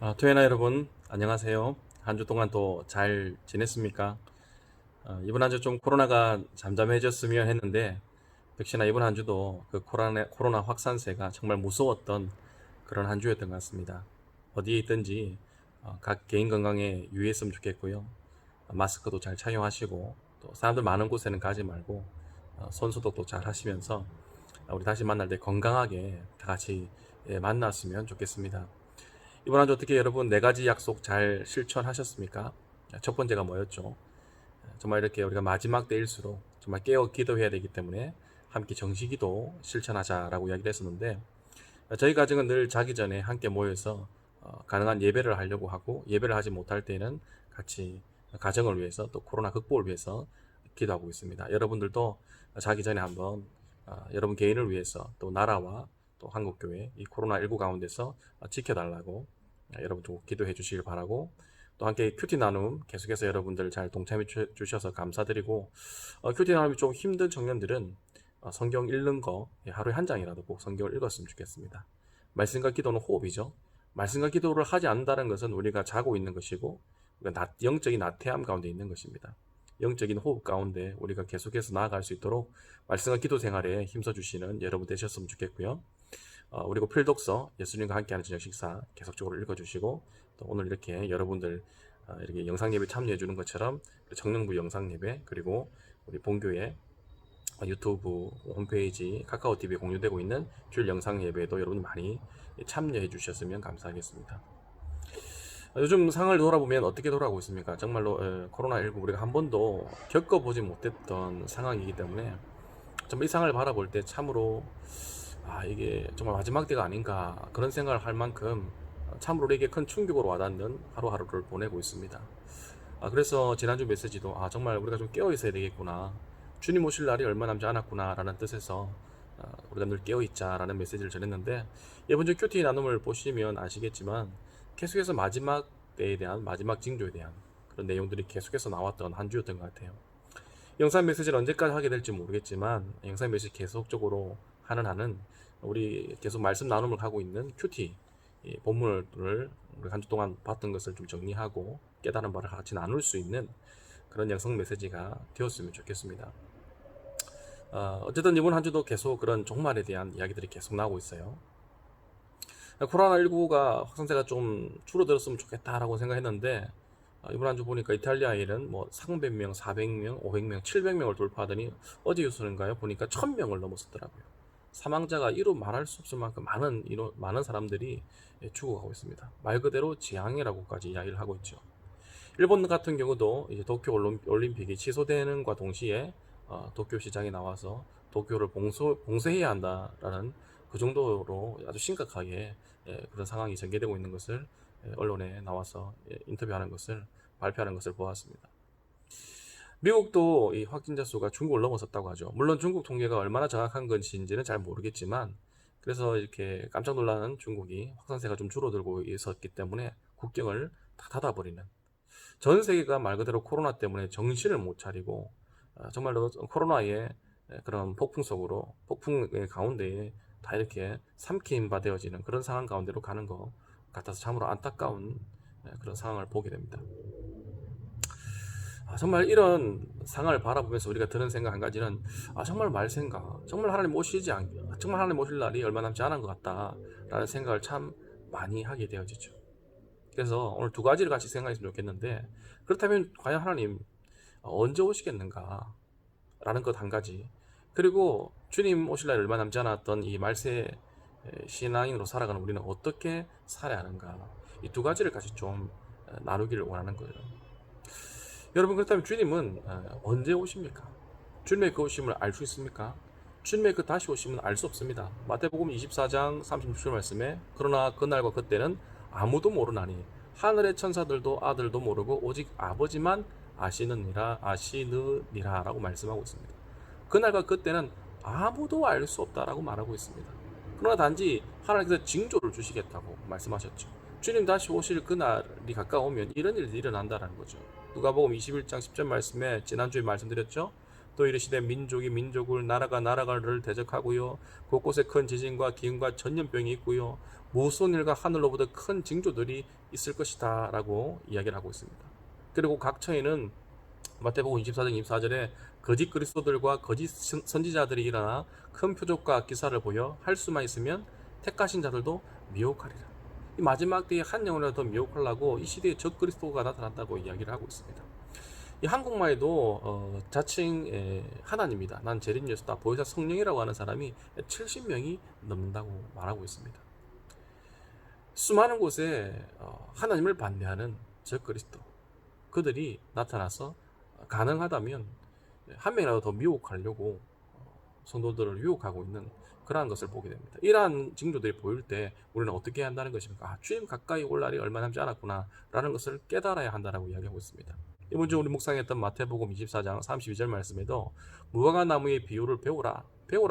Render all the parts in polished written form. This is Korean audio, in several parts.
토요나 여러분, 안녕하세요. 한 주 동안 또 잘 지냈습니까? 이번 한 주 좀 코로나가 잠잠해졌으면 했는데, 역시나 이번 한 주도 그 코로나 확산세가 정말 무서웠던 그런 한 주였던 것 같습니다. 어디에 있든지 각 개인 건강에 유의했으면 좋겠고요. 마스크도 잘 착용하시고, 또 사람들 많은 곳에는 가지 말고, 손 소독도 잘 하시면서, 우리 다시 만날 때 건강하게 다 같이 만났으면 좋겠습니다. 이번 한 주 어떻게 여러분 네 가지 약속 잘 실천하셨습니까? 첫 번째가 뭐였죠? 정말 이렇게 우리가 마지막 때일수록 정말 깨어 기도해야 되기 때문에 함께 정시기도 실천하자라고 이야기를 했었는데, 저희 가정은 늘 자기 전에 함께 모여서 가능한 예배를 하려고 하고, 예배를 하지 못할 때는 같이 가정을 위해서 또 코로나 극복을 위해서 기도하고 있습니다. 여러분들도 자기 전에 한번 여러분 개인을 위해서 또 나라와 또 한국교회 이 코로나19 가운데서 지켜달라고 여러분 도 기도해 주시길 바라고, 또 함께 큐티 나눔 계속해서 여러분들 잘 동참해 주셔서 감사드리고, 큐티 나눔이 좀 힘든 청년들은 성경 읽는 거 하루에 한 장이라도 꼭 성경을 읽었으면 좋겠습니다. 말씀과 기도는 호흡이죠. 말씀과 기도를 하지 않는다는 것은 우리가 자고 있는 것이고, 우리가 영적인 나태함 가운데 있는 것입니다. 영적인 호흡 가운데 우리가 계속해서 나아갈 수 있도록 말씀과 기도 생활에 힘써 주시는 여러분 되셨으면 좋겠고요. 그리고 필독서 예수님과 함께하는 저녁 식사 계속적으로 읽어주시고, 또 오늘 이렇게 여러분들 이렇게 영상 예배 참여해 주는 것처럼 정릉부 영상 예배, 그리고 우리 본교회 유튜브 홈페이지 카카오 TV에 공유되고 있는 주일 영상 예배도 여러분 많이 참여해 주셨으면 감사하겠습니다. 요즘 상황을 돌아보면 어떻게 돌아가고 있습니까? 정말로 코로나19 우리가 한 번도 겪어보지 못했던 상황이기 때문에 정말 이 상황을 바라볼 때 참으로 이게 정말 마지막 때가 아닌가 그런 생각을 할 만큼 참으로 우리에게 큰 충격으로 와닿는 하루하루를 보내고 있습니다. 그래서 지난주 메시지도 정말 우리가 좀 깨어 있어야 되겠구나, 주님 오실 날이 얼마 남지 않았구나 라는 뜻에서 우리가 늘 깨어 있자라는 메시지를 전했는데, 이번 주 큐티 나눔을 보시면 아시겠지만 계속해서 마지막 때에 대한, 마지막 징조에 대한 그런 내용들이 계속해서 나왔던 한 주였던 것 같아요. 영상 메시지를 언제까지 하게 될지 모르겠지만 영상 메시지 계속적으로 하는 한은 우리 계속 말씀 나눔을 하고 있는 큐티 본문을 우리 한 주 동안 봤던 것을 좀 정리하고 깨달은 바를 같이 나눌 수 있는 그런 영상 메시지가 되었으면 좋겠습니다. 어쨌든 이번 한 주도 계속 그런 종말에 대한 이야기들이 계속 나오고 있어요. 코로나19가 확산세가 좀 줄어들었으면 좋겠다라고 생각했는데, 이번 한 주 보니까 이탈리아에는 뭐 300명, 400명, 500명, 700명을 돌파하더니 어제 뉴스인가요? 보니까 1000명을 넘었었더라고요. 사망자가 이루 말할 수 없을 만큼 많은 사람들이 죽어가고 있습니다. 말 그대로 재앙이라고까지 이야기를 하고 있죠. 일본 같은 경우도 이제 도쿄 올림픽이 취소되는과 동시에 도쿄 시장이 나와서 도쿄를 봉쇄해야 한다라는 그 정도로 아주 심각하게 그런 상황이 전개되고 있는 것을 언론에 나와서 인터뷰하는 것을 발표하는 것을 보았습니다. 미국도 이 확진자 수가 중국을 넘어섰다고 하죠. 물론 중국 통계가 얼마나 정확한 건지는 잘 모르겠지만, 그래서 이렇게 깜짝 놀라는 중국이 확산세가 좀 줄어들고 있었기 때문에 국경을 다 닫아버리는, 전 세계가 말 그대로 코로나 때문에 정신을 못 차리고 정말로 코로나의 그런 폭풍의 가운데에 다 이렇게 삼킴바 되어지는 그런 상황 가운데로 가는 것 같아서 참으로 안타까운 그런 상황을 보게 됩니다. 정말 이런 상황을 바라보면서 우리가 드는 생각 한 가지는, 정말 말생각, 정말 정말 하나님 오실 날이 얼마 남지 않은 것 같다라는 생각을 참 많이 하게 되어지죠. 그래서 오늘 두 가지를 같이 생각했으면 좋겠는데, 그렇다면 과연 하나님 언제 오시겠는가 라는 것 한 가지, 그리고 주님 오실 날 얼마 남지 않았던 이 말세 신앙인으로 살아가는 우리는 어떻게 살아야 하는가, 이 두 가지를 같이 좀 나누기를 원하는 거예요. 여러분, 그렇다면 주님은 언제 오십니까? 주님의 그 오심을 알 수 있습니까? 주님의 그 다시 오심은 알 수 없습니다. 마태복음 24장 36절 말씀에 그러나 그날과 그때는 아무도 모르나니 하늘의 천사들도 아들도 모르고 오직 아버지만 아시느니라 라고 말씀하고 있습니다. 그날과 그때는 아무도 알 수 없다라고 말하고 있습니다. 그러나 단지 하나님께서 징조를 주시겠다고 말씀하셨죠. 주님 다시 오실 그날이 가까우면 이런 일이 일어난다는 거죠. 누가복음 21장 10절 말씀에 지난주에 말씀드렸죠. 또 이르시되 민족이 민족을 나라가 나라를 대적하고요 곳곳에 큰 지진과 기근과 전염병이 있고요 무서운 일과 하늘로부터 큰 징조들이 있을 것이다 라고 이야기를 하고 있습니다. 그리고 각처에는 마태복음 24장 24절에 거짓 그리스도들과 거짓 선지자들이 일어나 큰 표적과 기사를 보여 할 수만 있으면 택하신 자들도 미혹하리라. 이 마지막 때에 한 영혼이라도 더 미혹하려고 이 시대에 적 그리스도가 나타났다고 이야기를 하고 있습니다. 이 한국만 해도 자칭 하나님이다, 난 재림 예수다, 보혜사 성령이라고 하는 사람이 70명이 넘는다고 말하고 있습니다. 수많은 곳에 하나님을 반대하는 적 그리스도 그들이 나타나서 가능하다면 한 명이라도 더 미혹하려고 성도들을 유혹하고 있는 그러한 것을 보게 됩니다. 이러한 징조들이 보일 때 우리는 어떻게 해야 한다는 것입니까? 주님 가까이 올 날이 얼마 남지 않았구나 라는 것을 깨달아야 한다고 이야기하고 있습니다. 이번 주 우리 묵상했던 마태복음 24장 32절 말씀에도 무화과 나무의 비유를 배우라.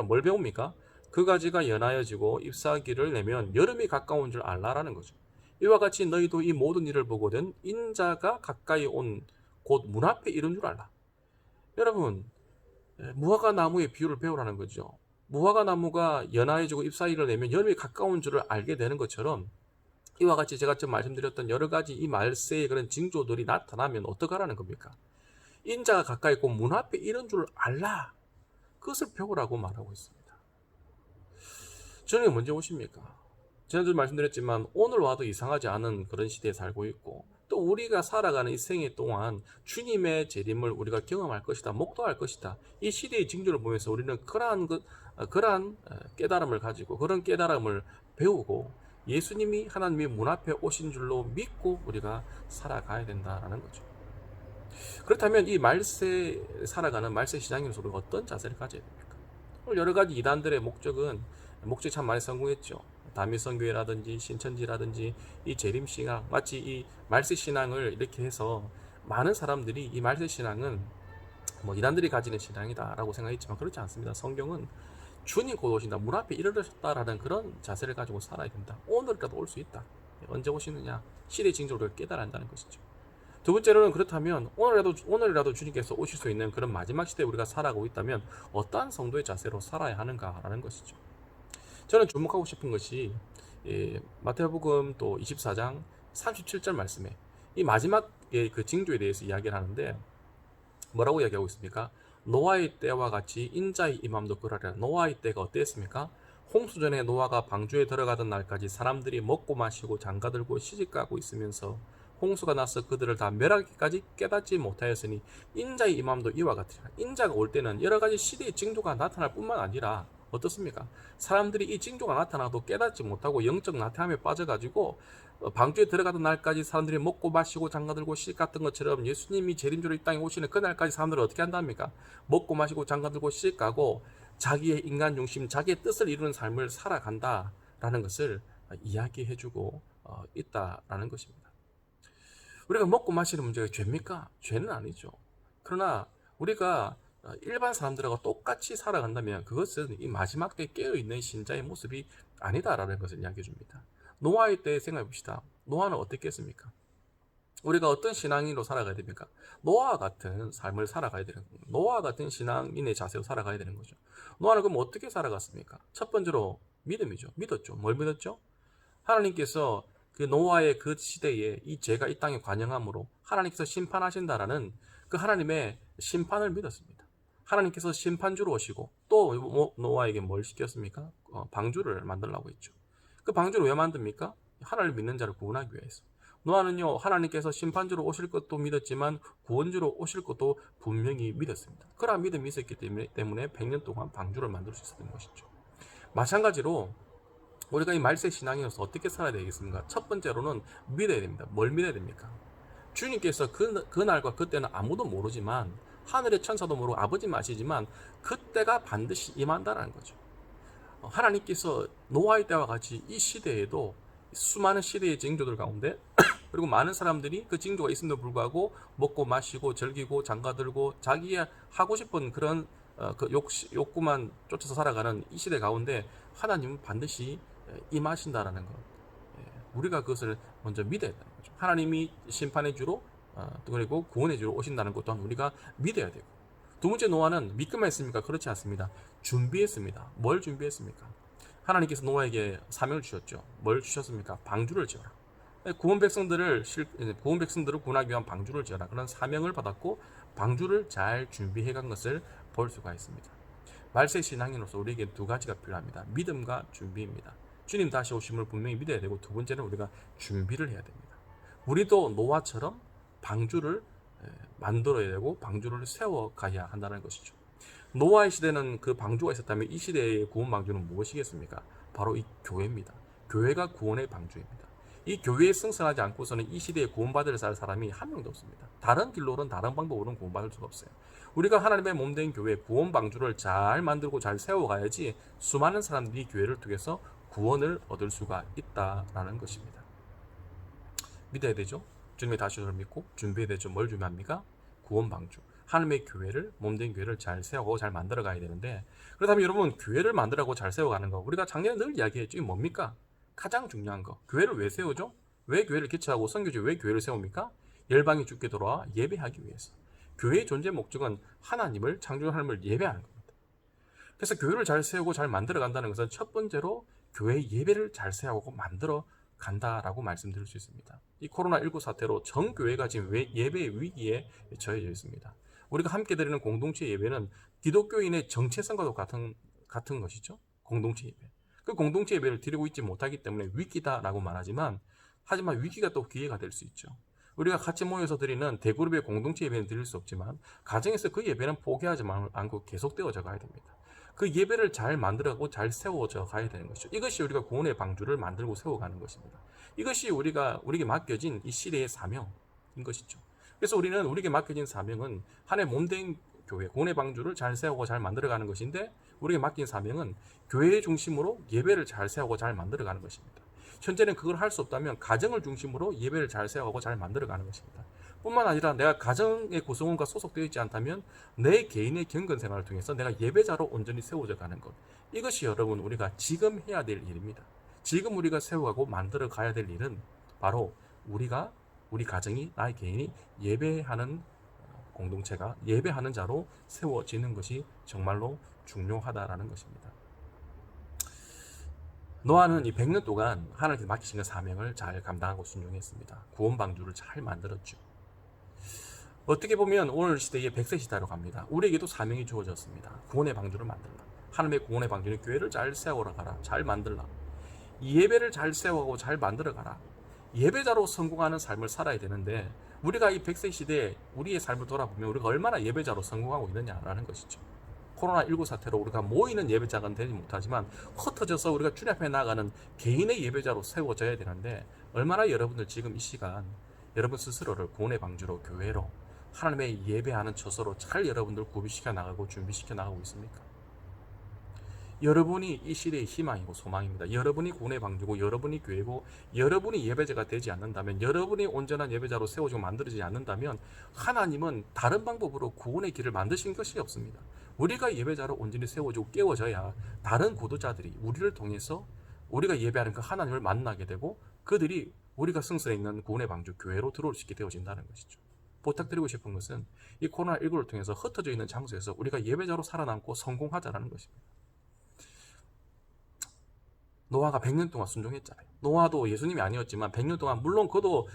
뭘 배웁니까? 그 가지가 연하여지고 잎사귀를 내면 여름이 가까운 줄 알라라는 거죠. 이와 같이 너희도 이 모든 일을 보거든 인자가 가까이 온 곧 문 앞에 이른 줄 알라. 여러분, 무화과 나무의 비유를 배우라는 거죠. 무화과 나무가 연하여지고 잎사귀를 내면 여름이 가까운 줄을 알게 되는 것처럼 이와 같이 제가 좀 말씀드렸던 여러 가지 이 말세의 그런 징조들이 나타나면 어떡하라는 겁니까? 인자가 가까이 있고 문 앞에 이른 줄 알라. 그것을 배우라고 말하고 있습니다. 저녁에 언제 오십니까? 지난주에 말씀드렸지만 오늘 와도 이상하지 않은 그런 시대에 살고 있고 또 우리가 살아가는 이 생애 동안 주님의 재림을 우리가 경험할 것이다, 목도할 것이다. 이 시대의 징조를 보면서 우리는 그러한 깨달음을 가지고 그런 깨달음을 배우고 예수님이 하나님의 문 앞에 오신 줄로 믿고 우리가 살아가야 된다는 거죠. 그렇다면 이 말세 살아가는 말세 시장에서 우리가 어떤 자세를 가져야 됩니까? 여러 가지 이단들의 목적이 참 많이 성공했죠. 다미성교회라든지 신천지라든지 이 재림신앙, 마치 이 말세신앙을 이렇게 해서 많은 사람들이 이 말세신앙은 뭐 이단들이 가지는 신앙이다 라고 생각했지만 그렇지 않습니다. 성경은 주님 곧 오신다, 문 앞에 이르렀다라는 그런 자세를 가지고 살아야 된다. 오늘이라도 올 수 있다. 언제 오시느냐? 시대 징조를 깨달아야 한다는 것이죠. 두 번째로는 그렇다면 오늘이라도 주님께서 오실 수 있는 그런 마지막 시대에 우리가 살아가고 있다면 어떠한 성도의 자세로 살아야 하는가라는 것이죠. 저는 주목하고 싶은 것이 마태복음 또 24장 37절 말씀에 이 마지막의 그 징조에 대해서 이야기를 하는데 뭐라고 이야기하고 있습니까? 노아의 때와 같이 인자의 임함도 그러하리라. 노아의 때가 어땠습니까? 홍수전에 노아가 방주에 들어가던 날까지 사람들이 먹고 마시고 장가들고 시집가고 있으면서 홍수가 나서 그들을 다 멸하기까지 깨닫지 못하였으니 인자의 임함도 이와 같으리라. 인자가 올 때는 여러 가지 시대의 징조가 나타날 뿐만 아니라 어떻습니까? 사람들이 이 징조가 나타나도 깨닫지 못하고 영적 나태함에 빠져가지고 방주에 들어가던 날까지 사람들이 먹고 마시고 장가들고 시집갔던 것처럼 예수님이 재림주로 이 땅에 오시는 그날까지 사람들은 어떻게 한답니까? 먹고 마시고 장가들고 시집가고 자기의 인간 중심, 자기의 뜻을 이루는 삶을 살아간다라는 것을 이야기해주고 있다라는 것입니다. 우리가 먹고 마시는 문제가 죄입니까? 죄는 아니죠. 그러나 우리가 일반 사람들하고 똑같이 살아간다면 그것은 이 마지막 때에 깨어있는 신자의 모습이 아니다라는 것을 이야기해 줍니다. 노아의 때 생각해 봅시다. 노아는 어떻게 했습니까? 우리가 어떤 신앙인으로 살아가야 됩니까? 노아와 같은 삶을 살아가야 되는 겁니다. 노아와 같은 신앙인의 자세로 살아가야 되는 거죠. 노아는 그럼 어떻게 살아갔습니까? 첫 번째로 믿음이죠. 믿었죠. 뭘 믿었죠? 하나님께서 그 노아의 그 시대에 이 죄가 이 땅에 관영함으로 하나님께서 심판하신다라는 그 하나님의 심판을 믿었습니다. 하나님께서 심판주로 오시고 또 노아에게 뭘 시켰습니까? 방주를 만들라고 했죠. 그 방주를 왜 만듭니까? 하나님을 믿는 자를 구원하기 위해서. 노아는요, 하나님께서 심판주로 오실 것도 믿었지만 구원주로 오실 것도 분명히 믿었습니다. 그러한 믿음이 있었기 때문에 100년 동안 방주를 만들 수 있었던 것이죠. 마찬가지로 우리가 이 말세 신앙이어서 어떻게 살아야 되겠습니까? 첫 번째로는 믿어야 됩니다. 뭘 믿어야 됩니까? 주님께서 그날과 그때는 아무도 모르지만 하늘의 천사도 모르고 아버지만 아시지만 그때가 반드시 임한다는 거죠. 하나님께서 노아의 때와 같이 이 시대에도 수많은 시대의 징조들 가운데 그리고 많은 사람들이 그 징조가 있음에도 불구하고 먹고 마시고 즐기고 장가들고 자기의 하고 싶은 그런 그 욕구만 쫓아서 살아가는 이 시대 가운데 하나님은 반드시 임하신다라는 것, 우리가 그것을 먼저 믿어야 된다는 거죠. 하나님이 심판의 주로 그리고 구원의 주로 오신다는 것 또한 우리가 믿어야 되고, 두 번째 노아는 믿기만 했습니까? 그렇지 않습니다. 준비했습니다. 뭘 준비했습니까? 하나님께서 노아에게 사명을 주셨죠. 뭘 주셨습니까? 방주를 지어라. 구원 백성들을 구원하기 위한 방주를 지어라. 그런 사명을 받았고 방주를 잘 준비해 간 것을 볼 수가 있습니다. 말세 신앙인으로서 우리에게 두 가지가 필요합니다. 믿음과 준비입니다. 주님 다시 오심을 분명히 믿어야 되고, 두 번째는 우리가 준비를 해야 됩니다. 우리도 노아처럼 방주를 만들어야 되고 방주를 세워가야 한다는 것이죠. 노아의 시대는 그 방주가 있었다면 이 시대의 구원 방주는 무엇이겠습니까? 바로 이 교회입니다. 교회가 구원의 방주입니다. 이 교회에 승선하지 않고서는 이 시대에 구원받을 사람이 한 명도 없습니다. 다른 길로는 다른 방법으로는 구원받을 수가 없어요. 우리가 하나님의 몸된 교회 구원 방주를 잘 만들고 잘 세워가야지 수많은 사람들이 교회를 통해서 구원을 얻을 수가 있다라는 것입니다. 믿어야 되죠. 주님의 다시 오심을 믿고 준비해야 되죠. 뭘 준비합니까? 구원 방주. 하나님의 교회를, 몸된 교회를 잘 세우고 잘 만들어 가야 되는데, 그렇다면 여러분, 교회를 만들어가고 잘 세워가는 거, 우리가 작년에 늘 이야기했죠. 이게 뭡니까? 가장 중요한 거. 교회를 왜 세우죠? 왜 교회를 개최하고 선교지 왜 교회를 세웁니까? 열방이 주께 돌아와 예배하기 위해서. 교회의 존재 목적은 하나님을, 창조주 하나님을 예배하는 겁니다. 그래서 교회를 잘 세우고 잘 만들어 간다는 것은 첫 번째로 교회 예배를 잘 세우고 만들어 간다라고 말씀드릴 수 있습니다. 이 코로나19 사태로 전 교회가 지금 예배의 위기에 처해져 있습니다. 우리가 함께 드리는 공동체 예배는 기독교인의 정체성과도 같은 것이죠. 공동체 예배. 그 공동체 예배를 드리고 있지 못하기 때문에 위기다라고 말하지만, 하지만 위기가 또 기회가 될 수 있죠. 우리가 같이 모여서 드리는 대그룹의 공동체 예배는 드릴 수 없지만 가정에서 그 예배는 포기하지 않고 계속되어져 가야 됩니다. 그 예배를 잘 만들어가고 잘 세워져 가야 되는 것이죠. 이것이 우리가 구원의 방주를 만들고 세워가는 것입니다. 이것이 우리에게 맡겨진 이 시대의 사명인 것이죠. 그래서 우리에게 맡겨진 사명은 하나님의 몸된 교회, 구원의 방주를 잘 세우고 잘 만들어가는 것인데, 우리에게 맡긴 사명은 교회 중심으로 예배를 잘 세우고 잘 만들어가는 것입니다. 현재는 그걸 할 수 없다면 가정을 중심으로 예배를 잘 세우고 잘 만들어가는 것입니다. 뿐만 아니라 내가 가정의 구성원과 소속되어 있지 않다면 내 개인의 경건 생활을 통해서 내가 예배자로 온전히 세워져 가는 것, 이것이 여러분 우리가 지금 해야 될 일입니다. 지금 우리가 세워가고 만들어 가야 될 일은 바로 우리 가정이, 나의 개인이 예배하는 공동체가 예배하는 자로 세워지는 것이 정말로 중요하다라는 것입니다. 노아는 이 100년 동안 하나님께서 맡기신 사명을 잘 감당하고 순종했습니다. 구원 방주를 잘 만들었죠. 어떻게 보면 오늘 시대의 100세 시대로 갑니다. 우리에게도 사명이 주어졌습니다. 구원의 방주를 만들라. 하나님의 구원의 방주는 교회를 잘 세워라 가라. 잘 만들라. 예배를 잘 세워가고 잘 만들어 가라. 예배자로 성공하는 삶을 살아야 되는데, 우리가 이 100세 시대에 우리의 삶을 돌아보면 우리가 얼마나 예배자로 성공하고 있느냐라는 것이죠. 코로나19 사태로 우리가 모이는 예배자가 되지 못하지만 흩어져서 우리가 주님 앞에 나가는 개인의 예배자로 세워져야 되는데, 얼마나 여러분들 지금 이 시간 여러분 스스로를 구원의 방주로, 교회로, 하나님의 예배하는 처소로 잘 여러분들 구비시켜 나가고 준비시켜 나가고 있습니까? 여러분이 이 시대의 희망이고 소망입니다. 여러분이 구원의 방주고, 여러분이 교회고, 여러분이 예배자가 되지 않는다면, 여러분이 온전한 예배자로 세워지고 만들어지지 않는다면 하나님은 다른 방법으로 구원의 길을 만드신 것이 없습니다. 우리가 예배자로 온전히 세워지고 깨워져야 다른 구도자들이 우리를 통해서 우리가 예배하는 그 하나님을 만나게 되고, 그들이 우리가 승선해 있는 구원의 방주 교회로 들어올 수 있게 되어진다는 것이죠. 부탁드리고 싶은 것은 이 코로나19를 통해서 흩어져 있는 장소에서 우리가 예배자로 살아남고 성공하자라는 것입니다. 노아가 100년 동안 순종했잖아요. 노아도 예수님이 아니었지만 100년 동안, 물론 그도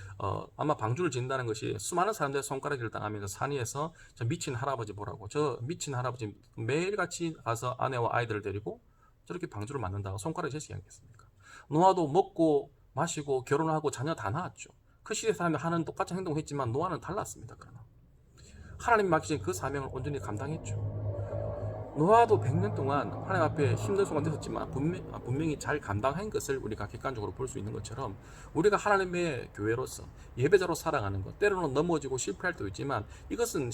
아마 방주를 짓는다는 것이 수많은 사람들의 손가락질을 당하면서 산 위에서 저 미친 할아버지 보라고, 저 미친 할아버지 매일같이 가서 아내와 아이들을 데리고 저렇게 방주를 만든다고 손가락질 하시지 않겠습니까? 노아도 먹고 마시고 결혼하고 자녀 다 낳았죠. 그 시대 사람이 하는 똑같은 행동을 했지만 노아는 달랐습니다. 그러나 하나님이 맡기신 그 사명을 온전히 감당했죠. 노아도 100년 동안 하나님 앞에 힘든 순간도 있었지만 분명히 잘 감당한 것을 우리가 객관적으로 볼 수 있는 것처럼, 우리가 하나님의 교회로서 예배자로 살아가는 것, 때로는 넘어지고 실패할 때도 있지만 이것은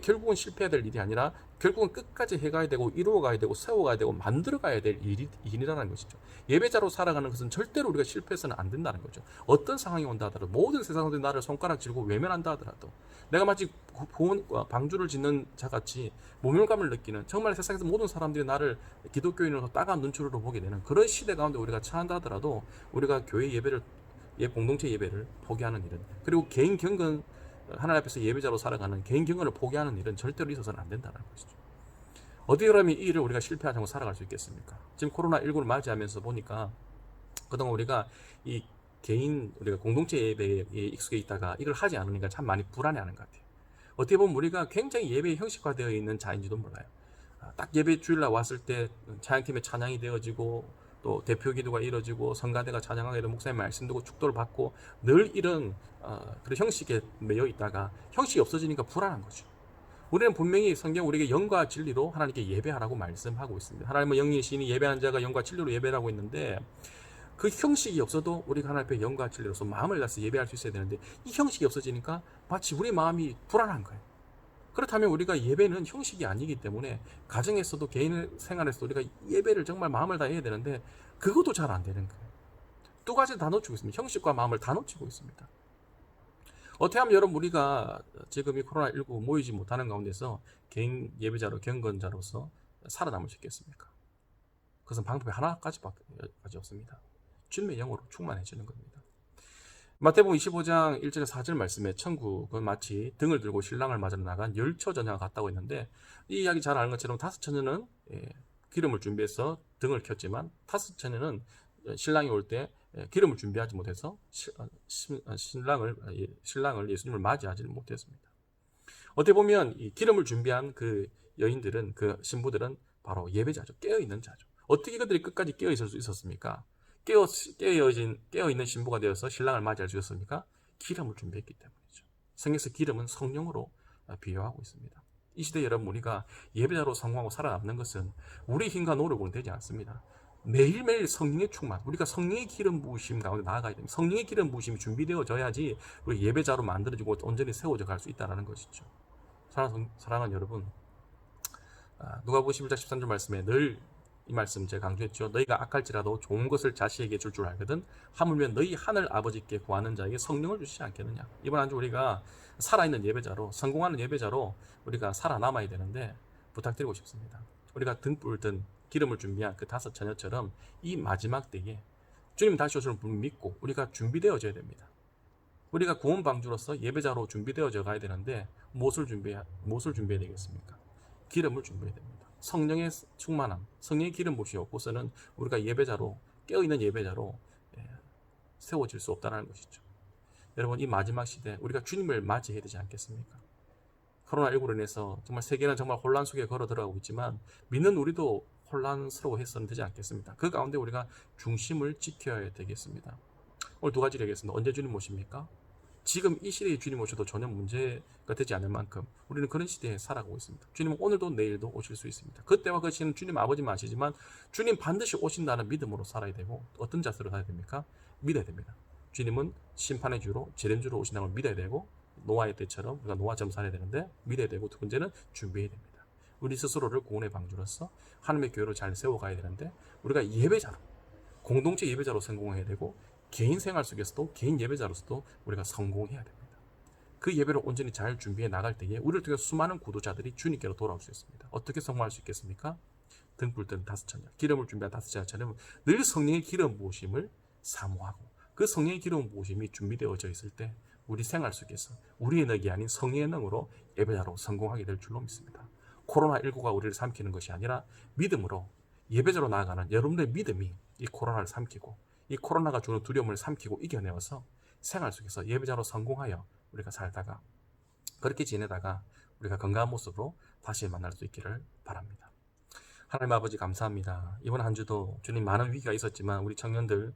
결국은 실패해야 될 일이 아니라 결국은 끝까지 해가야 되고 이루어가야 되고 세워가야 되고 만들어가야 될 일이라는 것이죠. 예배자로 살아가는 것은 절대로 우리가 실패해서는 안 된다는 거죠. 어떤 상황이 온다 하더라도, 모든 세상 사람들이 나를 손가락질고 외면한다 하더라도, 내가 마치 방주를 짓는 자같이 모멸감을 느끼는, 정말 세상에서 모든 사람들이 나를 기독교인으로서 따가운 눈초리로 보게 되는 그런 시대 가운데 우리가 처한다 하더라도, 우리가 교회 예배를, 공동체 예배를 포기하는 일은, 그리고 개인 경건 하나님 앞에서 예배자로 살아가는 개인 경건을 포기하는 일은 절대로 있어서는 안 된다는 것이죠. 어떻게 그러면 이 일을 우리가 실패하지 않고 살아갈 수 있겠습니까? 지금 코로나19를 맞이하면서 보니까 그동안 우리가 이 개인 우리가 공동체 예배에 익숙해 있다가 이걸 하지 않으니까 참 많이 불안해하는 것 같아요. 어떻게 보면 우리가 굉장히 예배에 형식화되어 있는 자인지도 몰라요. 딱 예배 주일날 왔을 때 찬양팀의 찬양이 되어지고 또 대표 기도가 이루어지고 성가대가 찬양하게 되고 목사님 말씀 듣고 축도를 받고 늘 이런 그런 형식에 매여 있다가 형식이 없어지니까 불안한 거죠. 우리는 분명히 성경 우리에게 영과 진리로 하나님께 예배하라고 말씀하고 있습니다. 하나님은 영이시니 예배하는 자가 영과 진리로 예배하고 있는데 그 형식이 없어도 우리가 하나님 앞에 영과 진리로서 마음을 다해서 예배할 수 있어야 되는데 이 형식이 없어지니까 마치 우리 마음이 불안한 거예요. 그렇다면 우리가 예배는 형식이 아니기 때문에 가정에서도 개인 생활에서도 우리가 예배를 정말 마음을 다해야 되는데 그것도 잘 안 되는 거예요. 두 가지 다 놓치고 있습니다. 형식과 마음을 다 놓치고 있습니다. 어떻게 하면 여러분 우리가 지금 이 코로나19 모이지 못하는 가운데서 개인 예배자로 경건자로서 살아남을 수 있겠습니까? 그것은 방법이 하나까지밖에 없습니다. 주님의 영으로 충만해지는 겁니다. 마태복음 25장 1절에 4절 말씀에 천국은 마치 등을 들고 신랑을 맞으러 나간 열처녀와 같다고 했는데 이 이야기 잘 아는 것처럼 다섯 처녀는 기름을 준비해서 등을 켰지만 다섯 처녀는 신랑이 올 때 기름을 준비하지 못해서 신랑을 예수님을 맞이하지 못했습니다. 어떻게 보면 이 기름을 준비한 그 여인들은 그 신부들은 바로 예배자죠. 깨어있는 자죠. 어떻게 그들이 끝까지 깨어있을 수 있었습니까? 깨어있는 신부가 되어서 신랑을 맞이할 수 있었습니까? 기름을 준비했기 때문이죠. 성경에서 기름은 성령으로 비유하고 있습니다. 이 시대 여러분 우리가 예배자로 성공하고 살아남는 것은 우리 힘과 노력으로는 되지 않습니다. 매일매일 성령의 충만, 우리가 성령의 기름 부으심 가운데 나아가야 됩니다. 성령의 기름 부으심이 준비되어져야지 우리 예배자로 만들어지고 온전히 세워져 갈 수 있다는 것이죠. 사랑하는 여러분, 누가복음 11장 13절 말씀에 늘 이 말씀 제가 강조했죠. 너희가 악할지라도 좋은 것을 자식에게 줄 줄 알거든 하물며 너희 하늘 아버지께 구하는 자에게 성령을 주시지 않겠느냐. 이번 한 주 우리가 살아있는 예배자로 성공하는 예배자로 우리가 살아남아야 되는데 부탁드리고 싶습니다. 우리가 등불 든 기름을 준비한 그 다섯 처녀처럼 이 마지막 때에 주님 다시 오시는 분을 믿고 우리가 준비되어져야 됩니다. 우리가 구원 방주로서 예배자로 준비되어져 가야 되는데 무엇을 준비해야 되겠습니까? 기름을 준비해야 됩니다. 성령의 충만함, 성령의 기름 부으심이 없고서는 우리가 예배자로 깨어있는 예배자로 세워질 수 없다는 것이죠. 여러분 이 마지막 시대 우리가 주님을 맞이해야 되지 않겠습니까? 코로나19로 인해서 정말 세계는 정말 혼란 속에 걸어 들어가고 있지만 믿는 우리도 혼란스러워했어는 되지 않겠습니까? 그 가운데 우리가 중심을 지켜야 되겠습니다. 오늘 두 가지를 얘기했습니다. 언제 주님 오십니까? 지금 이 시대에 주님 오셔도 전혀 문제가 되지 않을 만큼 우리는 그런 시대에 살아가고 있습니다. 주님은 오늘도 내일도 오실 수 있습니다. 그때와 그 시는 주님 아버지만 아시지만 주님 반드시 오신다는 믿음으로 살아야 되고 어떤 자세로 살아야 됩니까? 믿어야 됩니다. 주님은 심판의 주로 재림주로 오신다는 걸 믿어야 되고 노아의 때처럼 우리가 노아처럼 살아야 되는데 믿어야 되고 두 번째는 준비해야 됩니다. 우리 스스로를 구원의 방주로서 하나님의 교회로 잘 세워가야 되는데 우리가 예배자로 공동체 예배자로 성공해야 되고 개인 생활 속에서도 개인 예배자로서도 우리가 성공해야 됩니다. 그 예배를 온전히 잘 준비해 나갈 때에 우리를 통해 수많은 구도자들이 주님께로 돌아올 수 있습니다. 어떻게 성공할 수 있겠습니까? 등불 든 다섯 처녀, 기름을 준비한 다섯 처녀처럼 늘 성령의 기름 부으심을 사모하고 그 성령의 기름 부으심이 준비되어져 있을 때 우리 생활 속에서 우리의 능이 아닌 성령의 능으로 예배자로 성공하게 될 줄로 믿습니다. 코로나19가 우리를 삼키는 것이 아니라 믿음으로 예배자로 나아가는 여러분들의 믿음이 이 코로나를 삼키고 이 코로나가 주는 두려움을 삼키고 이겨내어서 생활 속에서 예배자로 성공하여 우리가 살다가 그렇게 지내다가 우리가 건강한 모습으로 다시 만날 수 있기를 바랍니다. 하나님 아버지 감사합니다. 이번 한 주도 주님 많은 위기가 있었지만 우리 청년들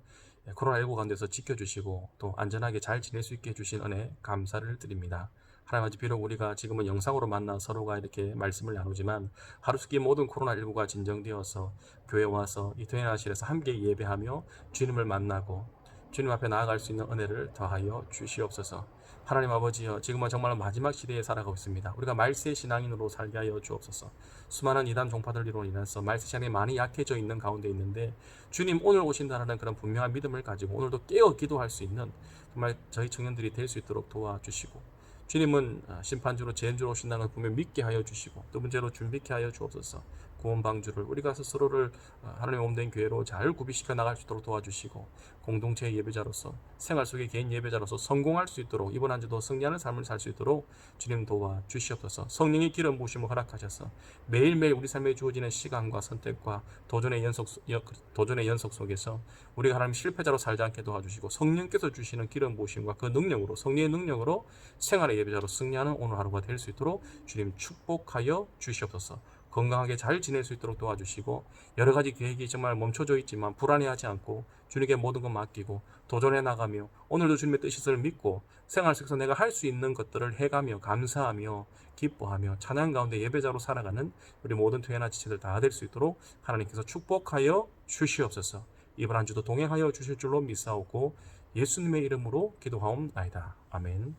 코로나19 가운데서 지켜주시고 또 안전하게 잘 지낼 수 있게 해주신 은혜 감사를 드립니다. 하나님 아버지 비록 우리가 지금은 영상으로 만나 서로가 이렇게 말씀을 나누지만 하루속히 모든 코로나19가 진정되어서 교회에 와서 이 동행하실에서 함께 예배하며 주님을 만나고 주님 앞에 나아갈 수 있는 은혜를 더하여 주시옵소서. 하나님 아버지여 지금은 정말 마지막 시대에 살아가고 있습니다. 우리가 말세 신앙인으로 살게 하여 주옵소서. 수많은 이단 종파들로 인해서 말세 신앙이 많이 약해져 있는 가운데 있는데 주님 오늘 오신다는 그런 분명한 믿음을 가지고 오늘도 깨어 기도할 수 있는 정말 저희 청년들이 될 수 있도록 도와주시고 주님은 심판주로 재림주로 오신다는 걸 분명히 믿게 하여 주시고 두 번째로 준비케 하여 주옵소서. 구원 방주를 우리가 스스로를 하나님의 몸된 교회로 잘 구비시켜 나갈 수 있도록 도와주시고, 공동체의 예배자로서, 생활 속의 개인 예배자로서 성공할 수 있도록, 이번 한 주도 승리하는 삶을 살 수 있도록 주님 도와주시옵소서. 성령의 기름 부으심을 허락하셔서 매일매일 우리 삶에 주어지는 시간과 선택과 도전의 연속 속에서 우리가 하나님 실패자로 살지 않게 도와주시고, 성령께서 주시는 기름 부으심과 그 능력으로, 성령의 능력으로 생활의 예배자로 승리하는 오늘 하루가 될 수 있도록 주님 축복하여 주시옵소서. 건강하게 잘 지낼 수 있도록 도와주시고, 여러 가지 계획이 정말 멈춰져 있지만 불안해하지 않고 주님께 모든 것 맡기고 도전해 나가며, 오늘도 주님의 뜻을 믿고 생활 속에서 내가 할 수 있는 것들을 해가며 감사하며 기뻐하며 찬양 가운데 예배자로 살아가는 우리 모든 교회나 지체들 다 될 수 있도록 하나님께서 축복하여 주시옵소서. 이번 한 주도 동행하여 주실 줄로 믿사오고 예수님의 이름으로 기도하옵나이다. 아멘.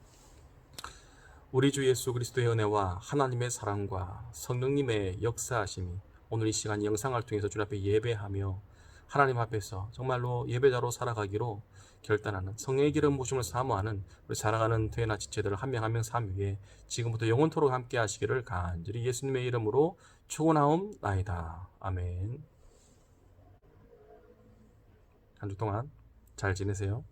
우리 주 예수 그리스도의 은혜와 하나님의 사랑과 성령님의 역사하심이 오늘 이 시간 영상을 통해서 주님 앞에 예배하며 하나님 앞에서 정말로 예배자로 살아가기로 결단하는, 성령의 기름 부으심을 사모하는 우리 살아가는 교회나 지체들을 한 명 한 명 삶 위에 지금부터 영원토록 함께 하시기를 간절히 예수님의 이름으로 축원하옵나이다. 아멘. 한 주 동안 잘 지내세요.